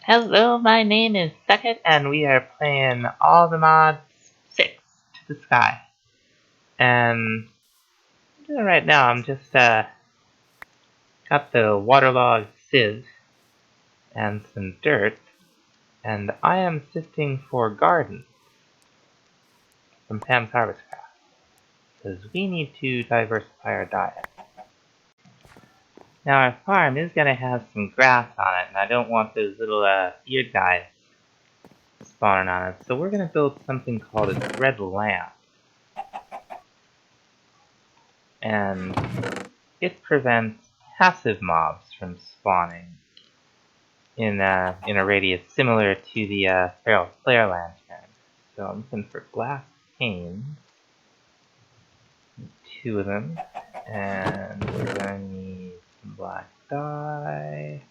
Hello, my name is Second, and we are playing all the mods 6 to the sky. And right now, I'm just got the waterlogged sieve and some dirt, and I am sifting for gardens from Pam's Harvest Craft, because we need to diversify our diet. Now, our farm is going to have some grass on it, and I don't want those little ear guys spawning on it, so we're going to build something called a dread lamp. And it prevents passive mobs from spawning in a radius similar to the feral flare lantern. So I'm looking for glass panes, 2 of them, and we're gonna need some black dye.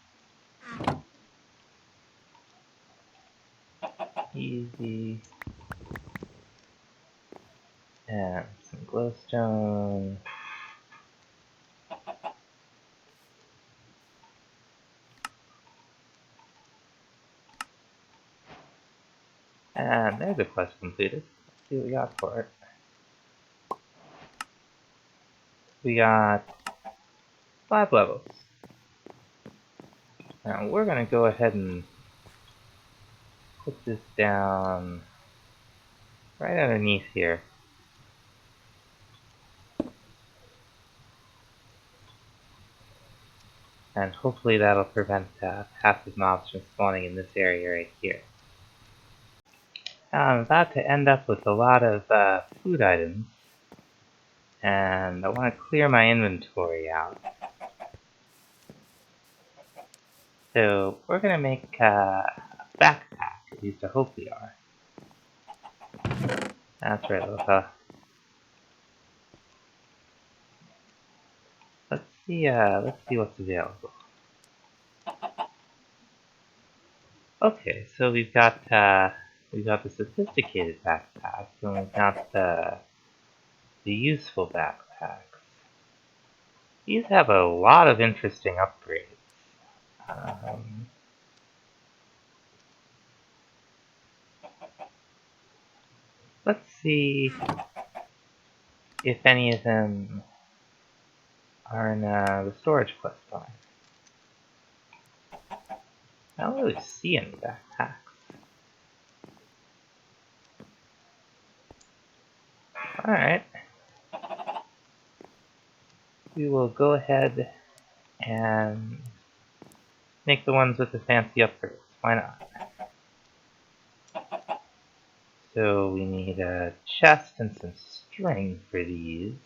Easy. And some glowstone. And there's a quest completed. Let's see what we got for it. We got 5 levels. Now we're gonna go ahead and put this down right underneath here. And hopefully that'll prevent passive mobs from spawning in this area right here. Now I'm about to end up with a lot of food items, and I want to clear my inventory out. So we're going to make a backpack, at least I hope we are. That's right, little fella. Let's see what's available. Okay, so we've got the sophisticated backpack, and we've got the useful backpacks. These have a lot of interesting upgrades. Let's see if any of them are in the storage quest line. I don't really see any backpacks. Alright. We will go ahead and make the ones with the fancy upgrades. Why not? So we need a chest and some string for these.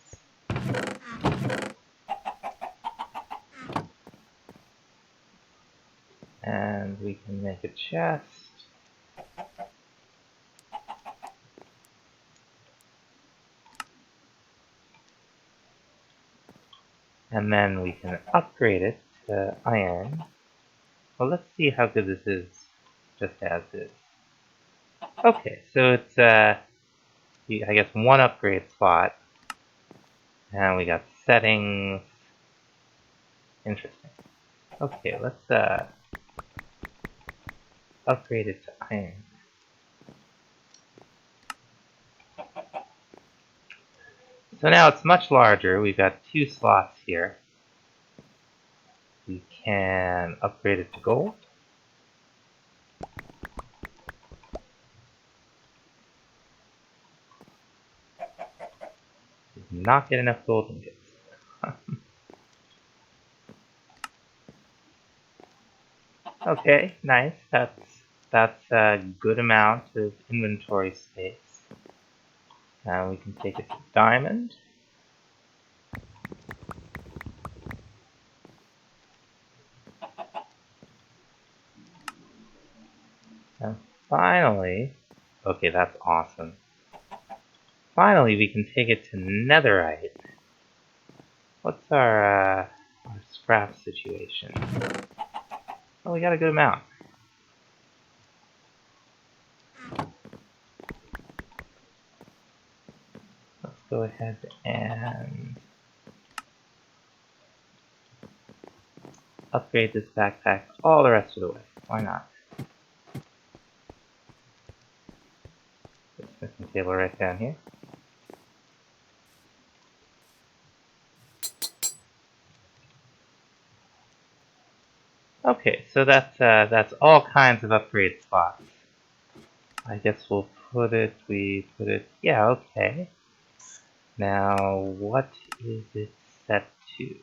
And we can make a chest. And then we can upgrade it to iron. Well, let's see how good this is just as is. Okay, so it's I guess 1 upgrade slot. And we got settings. Interesting. Okay, let's upgrade it to iron. So now it's much larger. We've got 2 slots here. We can upgrade it to gold. Did not get enough gold ingots. Okay, nice. That's a good amount of inventory space. Now we can take it to diamond. And finally, okay, that's awesome. Finally, we can take it to netherite. What's our scrap situation? Oh, we got a good amount. Let's go ahead and upgrade this backpack all the rest of the way. Why not? Crafting table right down here. Okay, so that's all kinds of upgrade slots. I guess we'll put it. Yeah, okay. Now, what is it set to?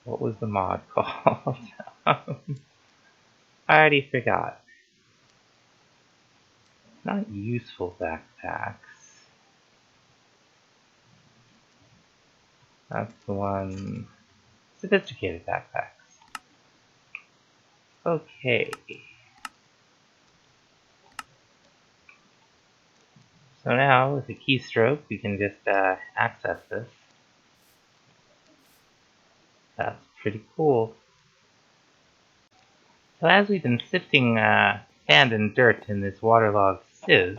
What was the mod called? I already forgot. Not useful backpacks. That's the one. Sophisticated backpacks. Okay. So now, with a keystroke, we can just access this. That's pretty cool. So as we've been sifting sand and dirt in this waterlogged sieve,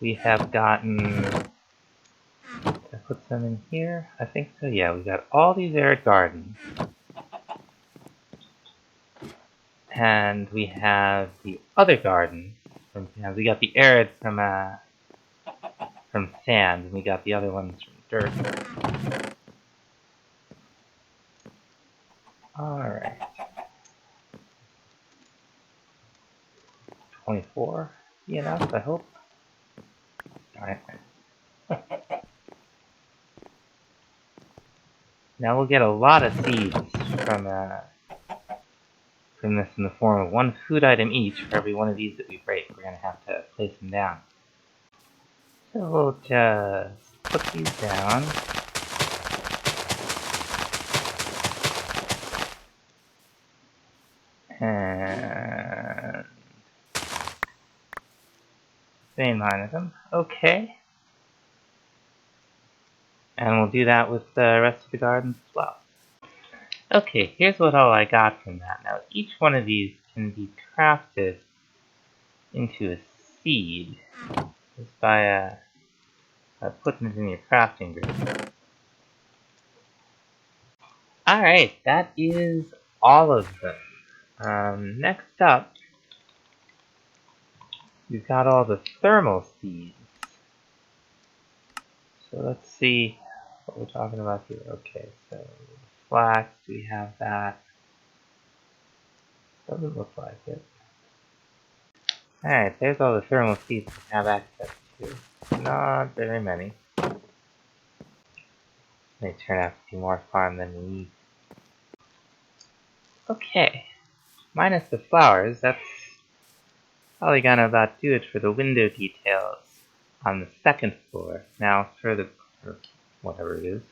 we have gotten... Did I put some in here? I think so, yeah. We got all these arid gardens. And we have the other gardens. We got the arid from sand, and we got the other ones from dirt. Alright. 24. Be enough, I hope. Alright. Now we'll get a lot of seeds from this in the form of one food item each for every one of these that we break. We're going to have to place them down. So we'll just put these down. And vein mine them. Okay. And we'll do that with the rest of the gardens as well. Okay, here's what all I got from that. Now, each one of these can be crafted into a seed just by putting it in your crafting group. Alright, that is all of them. Next up, we've got all the thermal seeds. So let's see what we're talking about here. Okay, so flax, we have that. Doesn't look like it. Alright, there's all the thermal seeds we have access to. Not very many. They turn out to be more farm than we need. Okay. Minus the flowers, that's probably gonna about do it for the window details on the second floor. Now or whatever it is.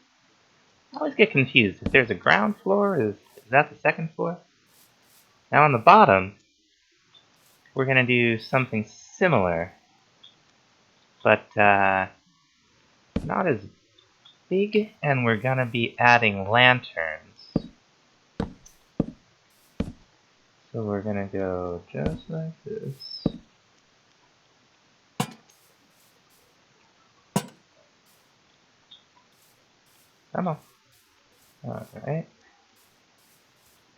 I always get confused. If there's a ground floor, is that the second floor? Now on the bottom, we're gonna do something similar, but not as big, and we're gonna be adding lanterns. So we're gonna go just like this. Come on. Alright.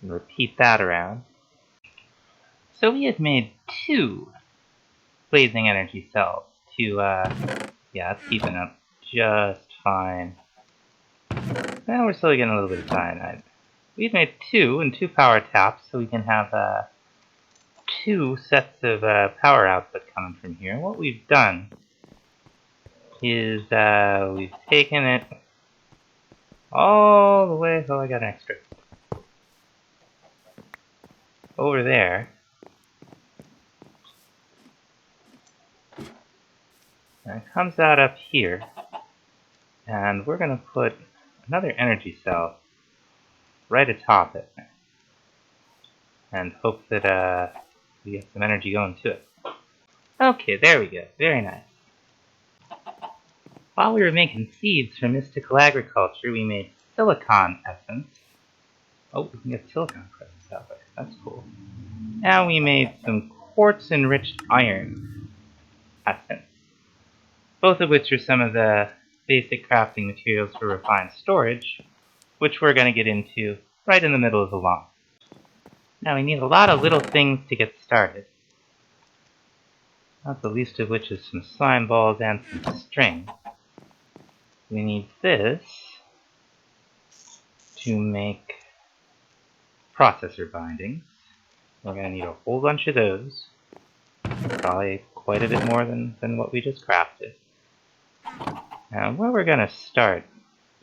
And repeat that around. So we have made 2 blazing energy cells to, yeah, it's keeping up just fine. Now we're still getting a little bit of cyanide. We've made 2 and 2 power taps, so we can have 2 sets of power output coming from here. And what we've done is we've taken it all the way. Oh, I got an extra. Over there. And it comes out up here. And we're going to put another energy cell right atop it. And hope that we get some energy going to it. Okay, there we go. Very nice. While we were making seeds for mystical agriculture, we made silicon essence. Oh, we can get silicon credits that way. That's cool. Now we made some quartz-enriched iron essence. Both of which are some of the basic crafting materials for refined storage, which we're going to get into right in the middle of the lawn. Now we need a lot of little things to get started. Not the least of which is some slime balls and some string. We need this to make processor bindings. We're going to need a whole bunch of those. Probably quite a bit more than what we just crafted. Now where we're going to start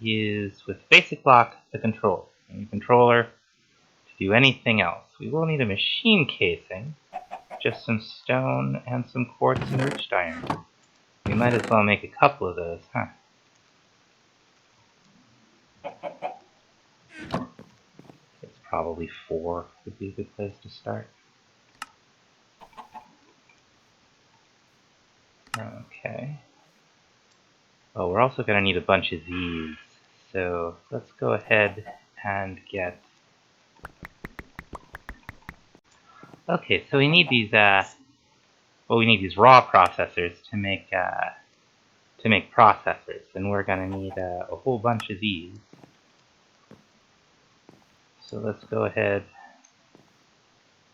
is with basic block, the controller. And the controller to do anything else. We will need a machine casing, just some stone and some quartz enriched iron. We might as well make a couple of those, huh? It's probably 4 would be a good place to start. Okay. Oh, we're also going to need a bunch of these. So let's go ahead and get... Okay, so we need these, we need these raw processors to make processors, and we're going to need a whole bunch of these. So let's go ahead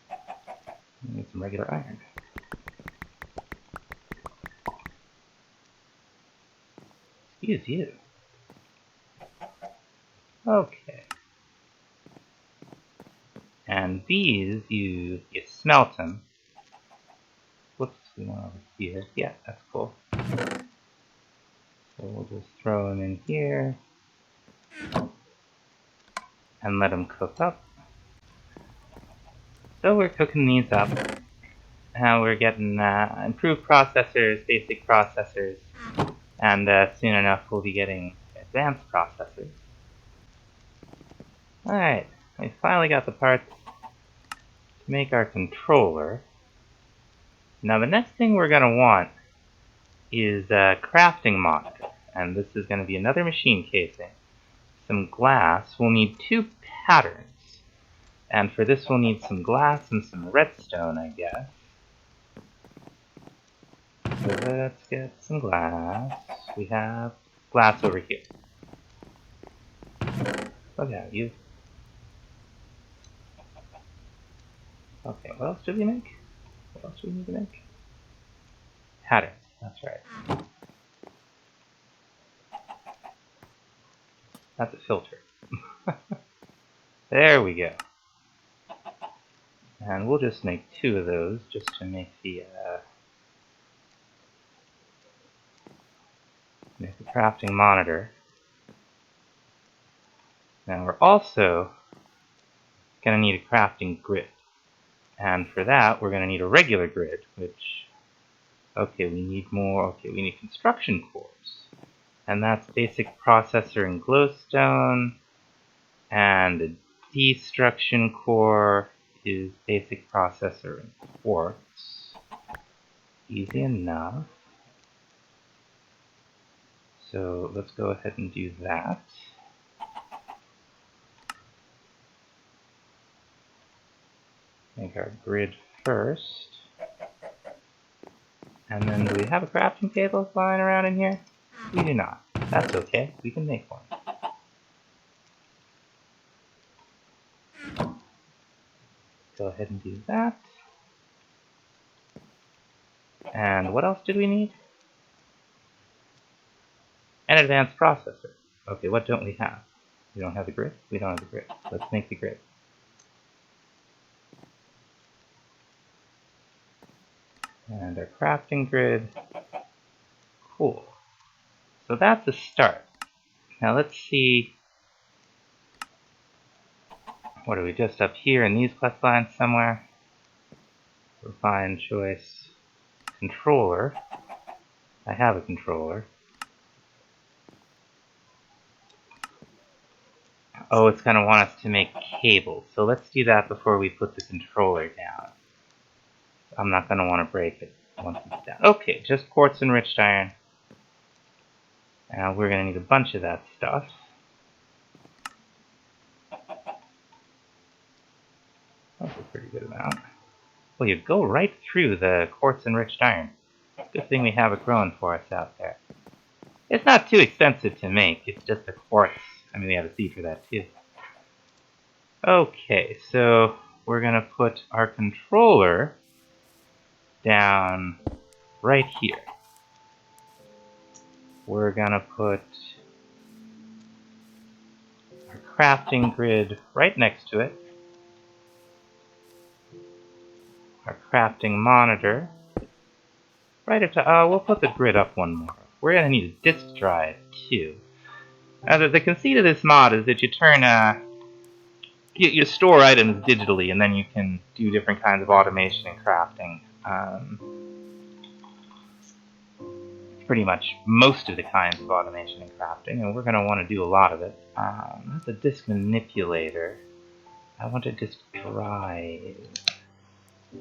and need some regular iron. Excuse you. Okay. And these, you smelt them. Whoops, we want over here. Yeah, that's cool. So we'll just throw them in here and let them cook up. So we're cooking these up. Now we're getting improved processors, basic processors, and soon enough we'll be getting advanced processors. Alright, we finally got the parts to make our controller. Now the next thing we're going to want is a crafting monitor, and this is going to be another machine casing, some glass. We'll need 2 patterns, and for this we'll need some glass and some redstone, I guess. So let's get some glass. We have glass over here. Look at you. Okay, what else do we make? What else do we need to make? Patterns, that's right. That's a filter. There we go. And we'll just make 2 of those just to make the crafting monitor. Now we're also going to need a crafting grid. And for that, we're going to need a regular grid, which, okay, we need more, okay, we need construction cores. And that's basic processor and glowstone, and a destruction core is basic processor and quartz. Easy enough. So let's go ahead and do that. Make our grid first. And then do we have a crafting table lying around in here? We do not. That's okay, we can make one. Go ahead and do that. And what else did we need? An advanced processor. Okay, what don't we have? We don't have the grid? We don't have the grid. Let's make the grid. And our crafting grid. Cool. So that's a start. Now let's see. What are we just up here in these quest lines somewhere? Refine choice. Controller. I have a controller. Oh, it's going to want us to make cables. So let's do that before we put the controller down. I'm not going to want to break it once it's down. Okay, just quartz enriched iron. Now we're going to need a bunch of that stuff. That's a pretty good amount. Well, you go right through the quartz enriched iron. Good thing we have it growing for us out there. It's not too expensive to make, it's just a quartz. I mean, we have a seed for that too. Okay, so we're going to put our controller down right here. We're going to put our crafting grid right next to it. Our crafting monitor right up to, we'll put the grid up one more. We're going to need a disk drive too. Now, the conceit of this mod is that you turn, you store items digitally, and then you can do different kinds of automation and crafting. Pretty much most of the kinds of automation and crafting, and we're going to want to do a lot of it. That's a disk manipulator. I want a disk drive.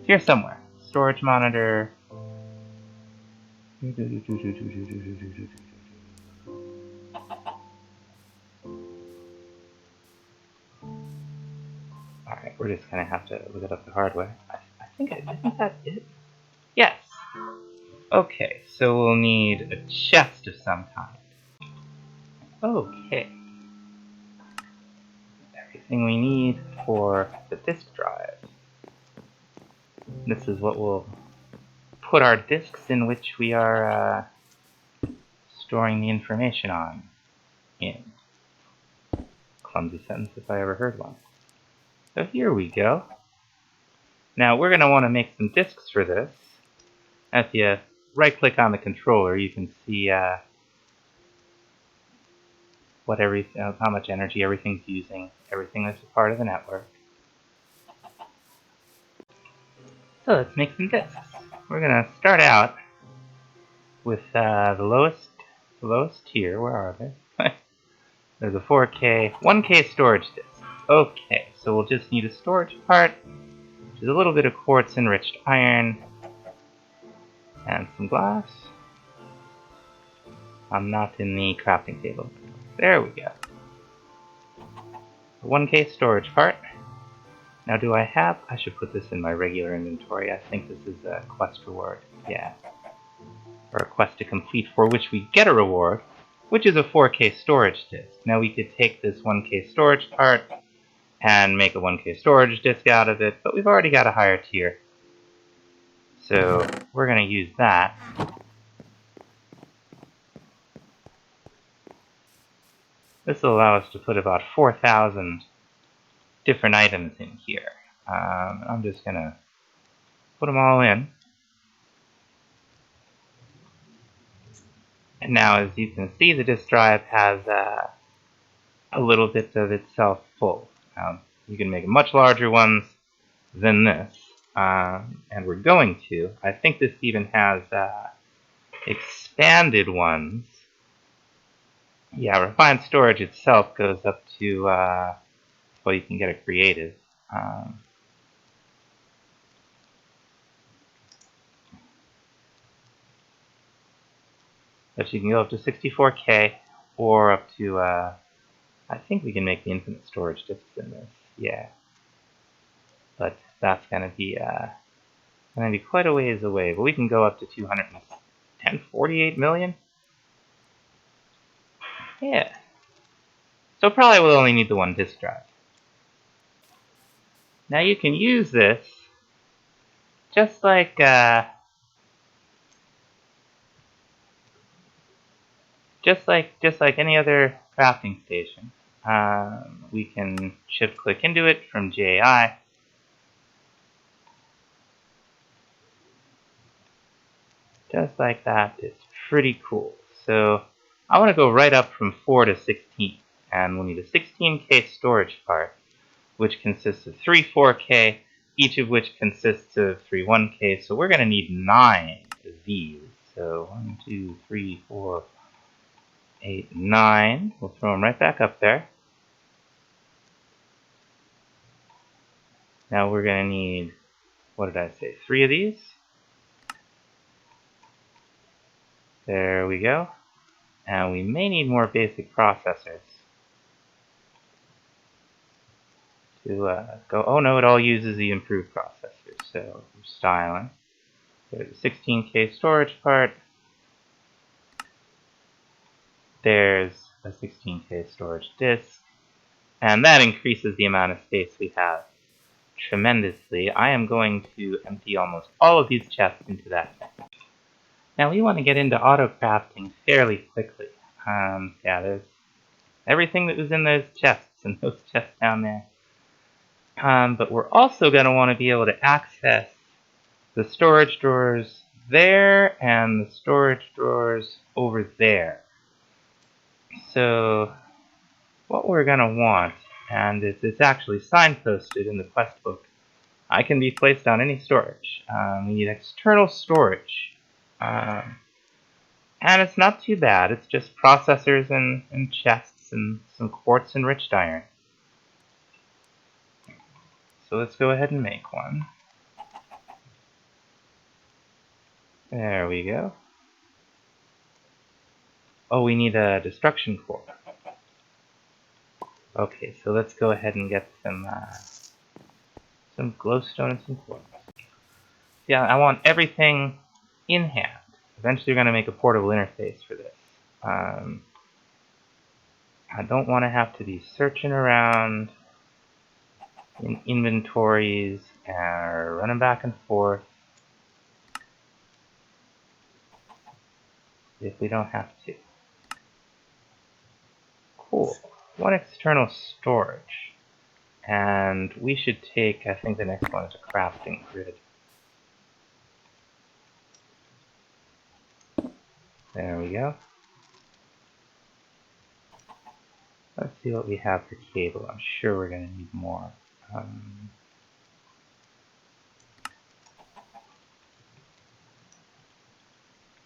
Here somewhere. Storage monitor. Alright, we're just going to have to look it up the hard way. I think isn't that it? Yes! Okay, so we'll need a chest of some kind. Okay. Everything we need for the disk drive. This is what we'll put our disks in which we are storing the information on in. Clumsy sentence if I ever heard one. So here we go. Now we're going to want to make some disks for this. If you right click on the controller, you can see how much energy everything's using, everything that's a part of the network. So let's make some disks. We're going to start out with the lowest tier. Where are they? There's a 4K, 1K storage disk. Okay, so we'll just need a storage part, which is a little bit of quartz enriched iron, and some glass. I'm not in the crafting table. There we go. 1K storage part. Now I should put this in my regular inventory. I think this is a quest reward. Yeah. Or a quest to complete for which we get a reward, which is a 4K storage disk. Now we could take this 1K storage part and make a 1K storage disk out of it, but we've already got a higher tier. So we're going to use that. This will allow us to put about 4,000 different items in here. I'm just going to put them all in. And now, as you can see, the disk drive has a little bit of itself full. You can make much larger ones than this. And we're going to. I think this even has expanded ones. Yeah, refined storage itself goes up to, well, you can get a creative. But you can go up to 64K or up to, I think we can make the infinite storage disks in this. Yeah. But that's going to be quite a ways away. But we can go up to 248 million. Yeah. So probably we'll only need the one disk drive. Now you can use this just like any other crafting station. We can shift click into it from JI. Just like that. It's pretty cool. So I want to go right up from 4 to 16. And we'll need a 16K storage part, which consists of 3 4K, each of which consists of 3 1K. So we're going to need 9 of these. So 1, 2, 3, 4, 8, 9. We'll throw them right back up there. Now we're going to need, what did I say, 3 of these. There we go. And we may need more basic processors to go. Oh no, it all uses the improved processor. So we're styling. There's a 16K storage part. There's a 16K storage disk. And that increases the amount of space we have tremendously, I am going to empty almost all of these chests into that tank. Now we want to get into auto-crafting fairly quickly. Yeah, there's everything that was in those chests and those chests down there. But we're also going to want to be able to access the storage drawers there and the storage drawers over there. So what we're going to want, and it's actually signposted in the quest book, I can be placed on any storage. We need external storage. And it's not too bad. It's just processors and chests and some quartz enriched iron. So let's go ahead and make one. There we go. Oh, we need a destruction core. Okay, so let's go ahead and get some glowstone and some quartz. Yeah, I want everything in hand. Eventually, we're going to make a portable interface for this. I don't want to have to be searching around in inventories and running back and forth if we don't have to. Cool. One external storage. And we should take, I think the next one is a crafting grid. There we go. Let's see what we have for cable. I'm sure we're going to need more.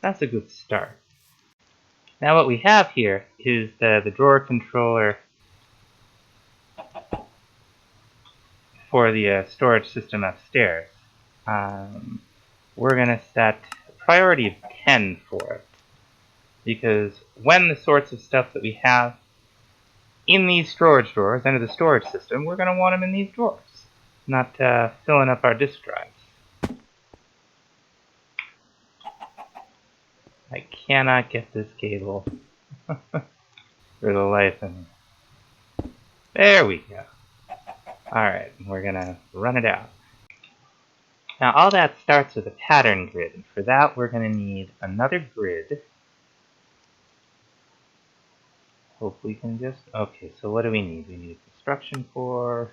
That's a good start. Now what we have here is the drawer controller for the storage system upstairs. We're going to set a priority of 10 for it. Because when the sorts of stuff that we have in these storage drawers under the storage system, we're going to want them in these drawers, not filling up our disk drives. I cannot get this cable for the life of me. There we go. Alright, we're going to run it out. Now all that starts with a pattern grid, and for that we're going to need another grid. Hope we can just... Okay, so what do we need? We need a construction core.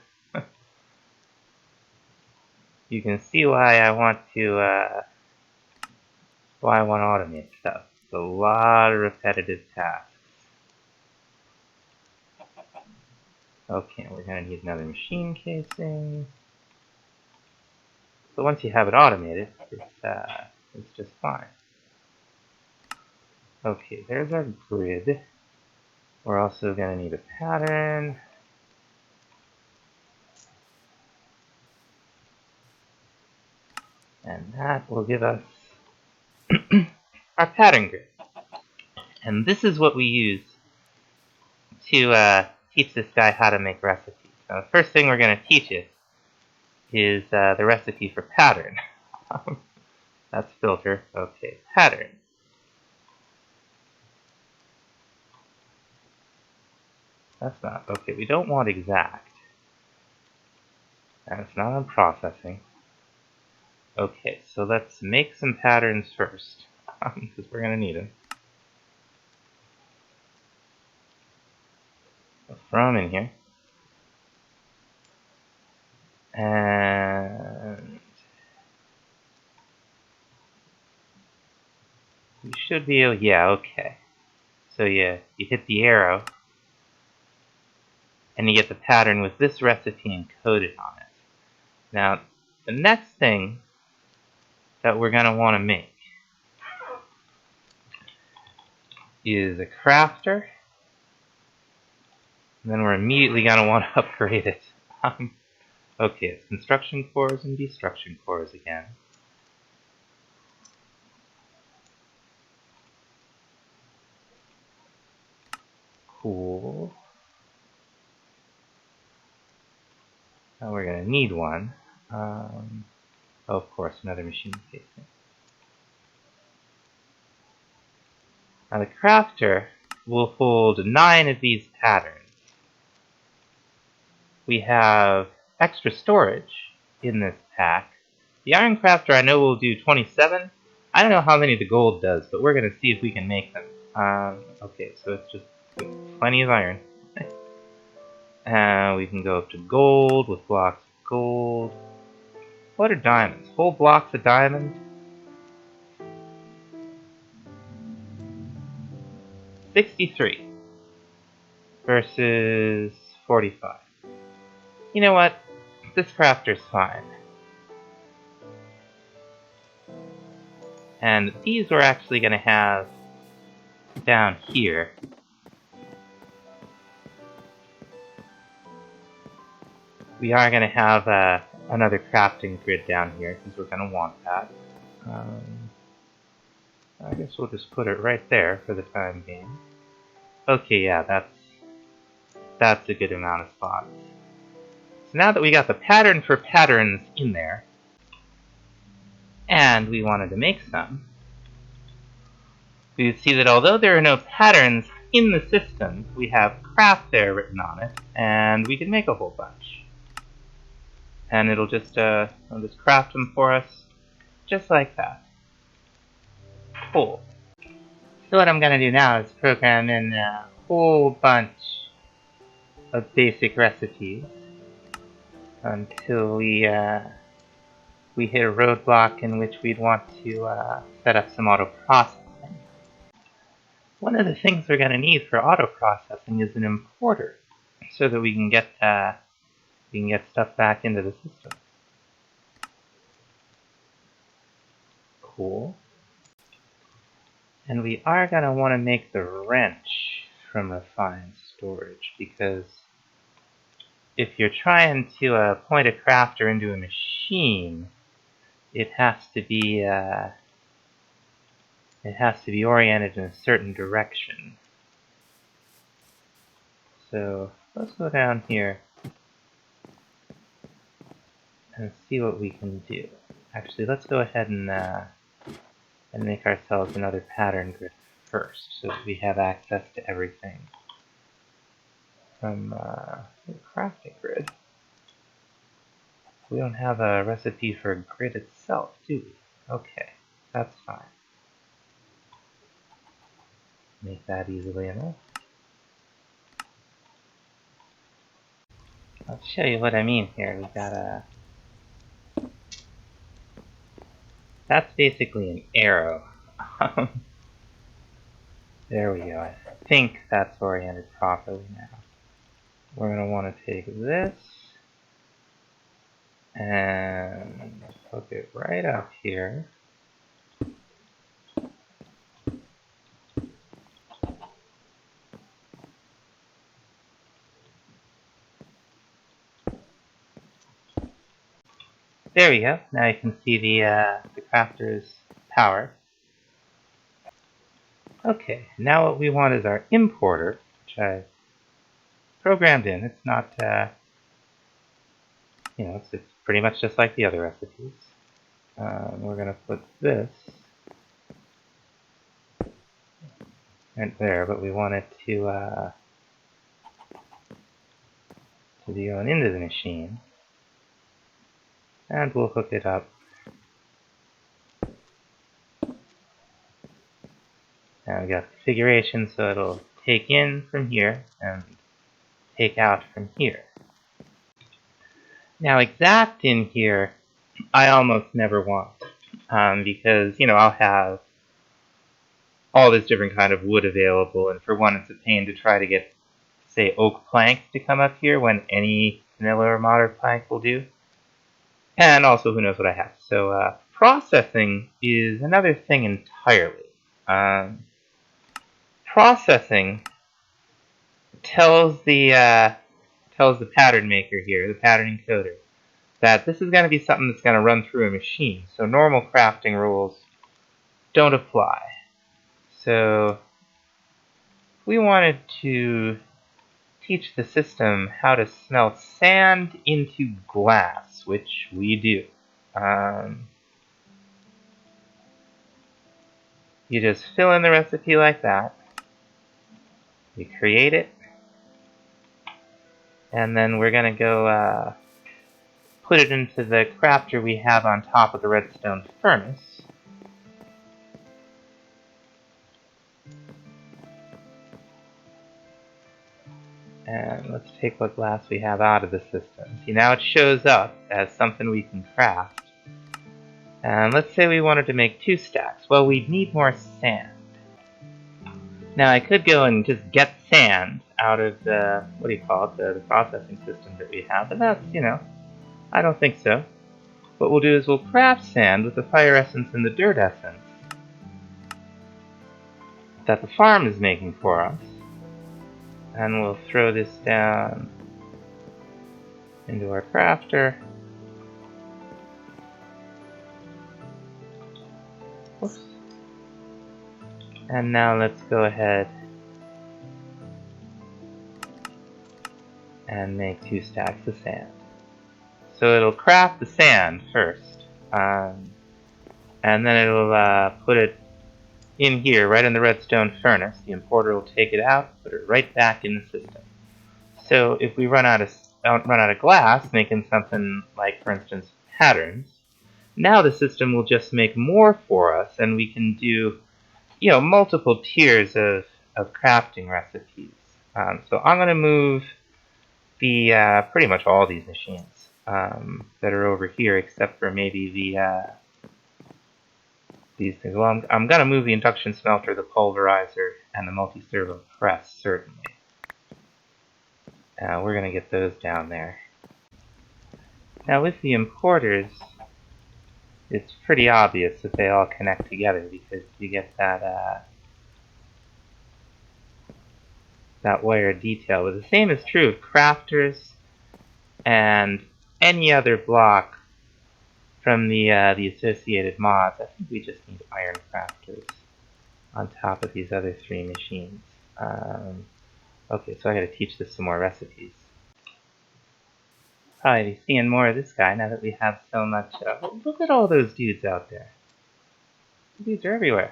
You can see why I want to, why I want to automate stuff. It's a lot of repetitive tasks. Okay, we're going to need another machine casing. So once you have it automated, it's just fine. Okay, there's our grid. We're also going to need a pattern. And that will give us our pattern grid. And this is what we use to teach this guy how to make recipes. Now, the first thing we're going to teach it is the recipe for pattern. That's filter. Okay, pattern. That's not... Okay, we don't want exact. And it's not on processing. Okay, so let's make some patterns first, because we're going to need them. I'll throw them in here. And we should be able... Yeah, okay. So you hit the arrow, and you get the pattern with this recipe encoded on it. Now, the next thing that we're going to want to make is a crafter, and then we're immediately going to want to upgrade it. Okay, it's construction cores and destruction cores again. Cool. Now we're going to need one. Oh, of course, another machine casing. Now the crafter will hold 9 of these patterns. We have extra storage in this pack. The Iron Crafter I know will do 27. I don't know how many the gold does, but we're going to see if we can make them. Okay, so it's just plenty of iron. We can go up to gold with blocks of gold. What are diamonds? Whole blocks of diamonds? 63 versus 45. You know what? This crafter's fine. And these we're actually going to have down here. We are going to have another crafting grid down here because we're going to want that. I guess we'll just put it right there for the time being. Okay, yeah, that's a good amount of spots. So now that we got the pattern for patterns in there, and we wanted to make some, we would see that although there are no patterns in the system, we have craft there written on it, and we can make a whole bunch. And it'll just craft them for us, just like that. Cool. So what I'm going to do now is program in a whole bunch of basic recipes until we hit a roadblock in which we'd want to set up some auto processing. One of the things we're going to need for auto processing is an importer, so that we can get stuff back into the system. Cool. And we are going to want to make the wrench from refined storage, because if you're trying to point a crafter into a machine, it has to be oriented in a certain direction. So let's go down here and see what we can do. Actually, let's go ahead and make ourselves another pattern grid first, so that we have access to everything from the crafting grid. We don't have a recipe for a grid itself, do we? Okay, that's fine. Make that easily enough. I'll show you what I mean here. We got a... That's basically an arrow. There we go. I think that's oriented properly now. We're going to want to take this and hook it right up here. There we go. Now you can see the crafter's power. Okay, now what we want is our importer, which I programmed in. It's not, it's pretty much just like the other recipes. We're going to put this right there, but we want it to be going into the machine. And we'll hook it up. Now we got configuration, so it'll take in from here and take out from here. Now exact in here, I almost never want, because, I'll have all this different kind of wood available, and for one, it's a pain to try to get, say, oak planks to come up here when any vanilla or modern plank will do. And also, who knows what I have. So, processing is another thing entirely. Processing tells the pattern maker here, the pattern encoder, that this is going to be something that's going to run through a machine. So normal crafting rules don't apply. So we wanted to teach the system how to smelt sand into glass, which we do. You just fill in the recipe like that. You create it. And then we're going to go put it into the crafter we have on top of the redstone furnace. And let's take what glass we have out of the system. See, now it shows up as something we can craft. And let's say we wanted to make 2 stacks. Well, we'd need more sand. Now, I could go and just get sand out of the, what do you call it, the processing system that we have, but that's, I don't think so. What we'll do is we'll craft sand with the fire essence and the dirt essence that the farm is making for us. And we'll throw this down into our crafter. Whoops. And now let's go ahead and make 2 stacks of sand. So it'll craft the sand first, and then it'll put it in here, right in the redstone furnace. The importer will take it out, put it right back in the system. So if we run out of glass, making something like, for instance, patterns, now the system will just make more for us, and we can do, multiple tiers of crafting recipes. So I'm going to move the pretty much all these machines that are over here, except for maybe these things. Well, I'm going to move the induction smelter, the pulverizer, and the multi-servo press, certainly. We're going to get those down there. Now with the importers, it's pretty obvious that they all connect together because you get that wire detail. But the same is true of crafters and any other block from the associated mods. I think we just need iron crafters on top of these other 3 machines. Okay, so I gotta teach this some more recipes. Probably be seeing more of this guy now that we have so much. Look at all those dudes out there. Dudes are everywhere.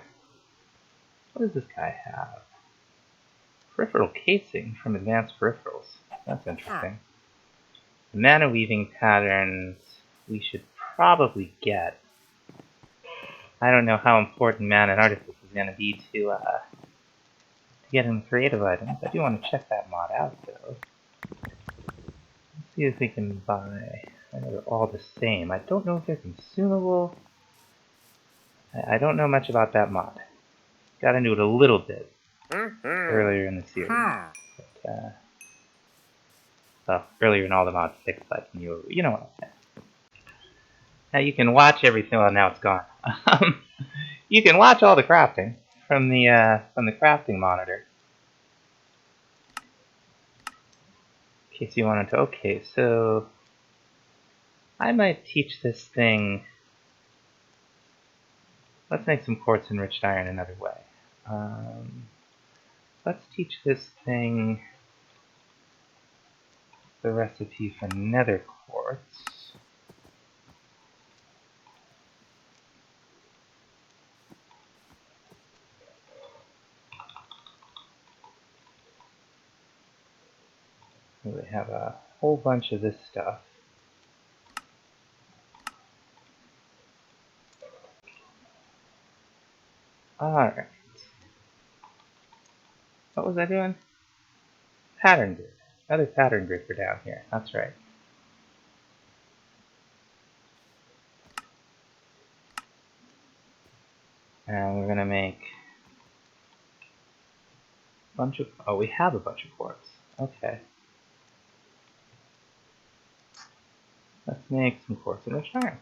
What does this guy have? Peripheral casing from Advanced Peripherals. That's interesting. The mana weaving patterns we should probably get. I don't know how important mana and artifice is going to be to get in creative items. I do want to check that mod out though. Let's see if we can buy. I know they're all the same. I don't know if they're consumable. I don't know much about that mod. Got into it a little bit earlier in the series. But, well, earlier in all the mods 6, like you know what I'm saying. Now you can watch everything. Well, now it's gone. You can watch all the crafting from the crafting monitor. In case you wanted to. Okay, so I might teach this thing. Let's make some quartz enriched iron another way. Let's teach this thing the recipe for nether quartz. We have a whole bunch of this stuff. Alright. What was I doing? Pattern grid. Another pattern grid for down here. That's right. And we're gonna make a bunch of. Oh, we have a bunch of quartz. Okay. Let's make some quartz enriched iron.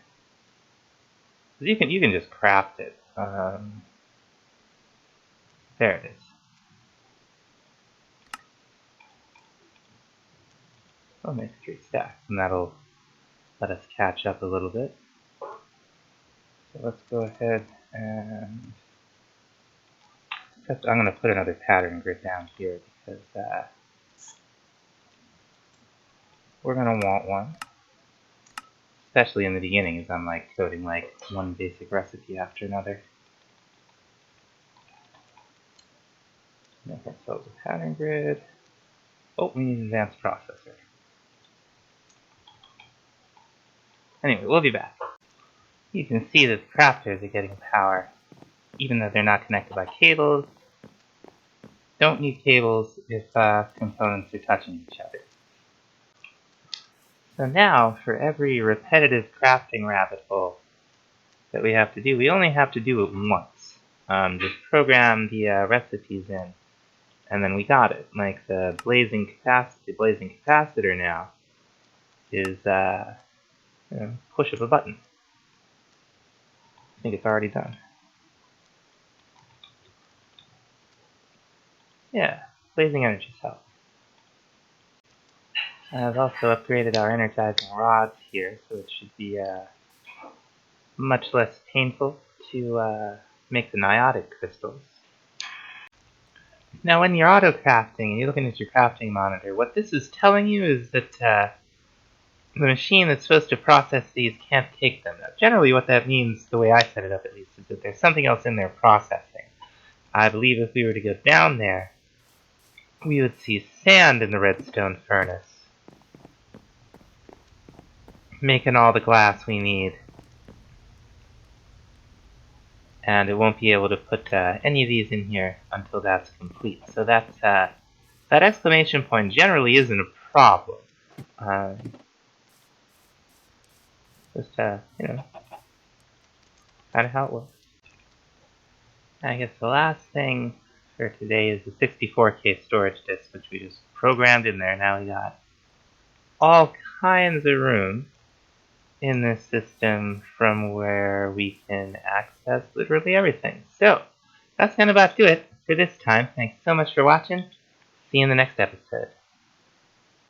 You can just craft it. There it is. I'll make 3 stacks, and that'll let us catch up a little bit. So let's go ahead and I'm going to put another pattern grid down here because we're going to want one, especially in the beginning as I'm like coding like one basic recipe after another. Make ourselves a pattern grid. Oh, we need an advanced processor. Anyway, we'll be back. You can see that the crafters are getting power, even though they're not connected by cables. Don't need cables if components are touching each other. So now, for every repetitive crafting rabbit hole that we have to do, we only have to do it once. Just program the recipes in, and then we got it. Like the blazing capacitor now is push of a button. I think it's already done. Yeah, blazing energy cell. I've also upgraded our energizing rods here, so it should be much less painful to make the niotic crystals. Now when you're auto-crafting and you're looking at your crafting monitor, what this is telling you is that the machine that's supposed to process these can't take them. Now, generally what that means, the way I set it up at least, is that there's something else in there processing. I believe if we were to go down there, we would see sand in the redstone furnace, making all the glass we need. And it won't be able to put any of these in here until that's complete. So that's that exclamation point generally isn't a problem. Just kind of how it works. I guess the last thing for today is the 64K storage disk, which we just programmed in there. Now we got all kinds of room in this system from where we can access literally everything. So that's kind of about do it for this time. Thanks so much for watching. See you in the next episode.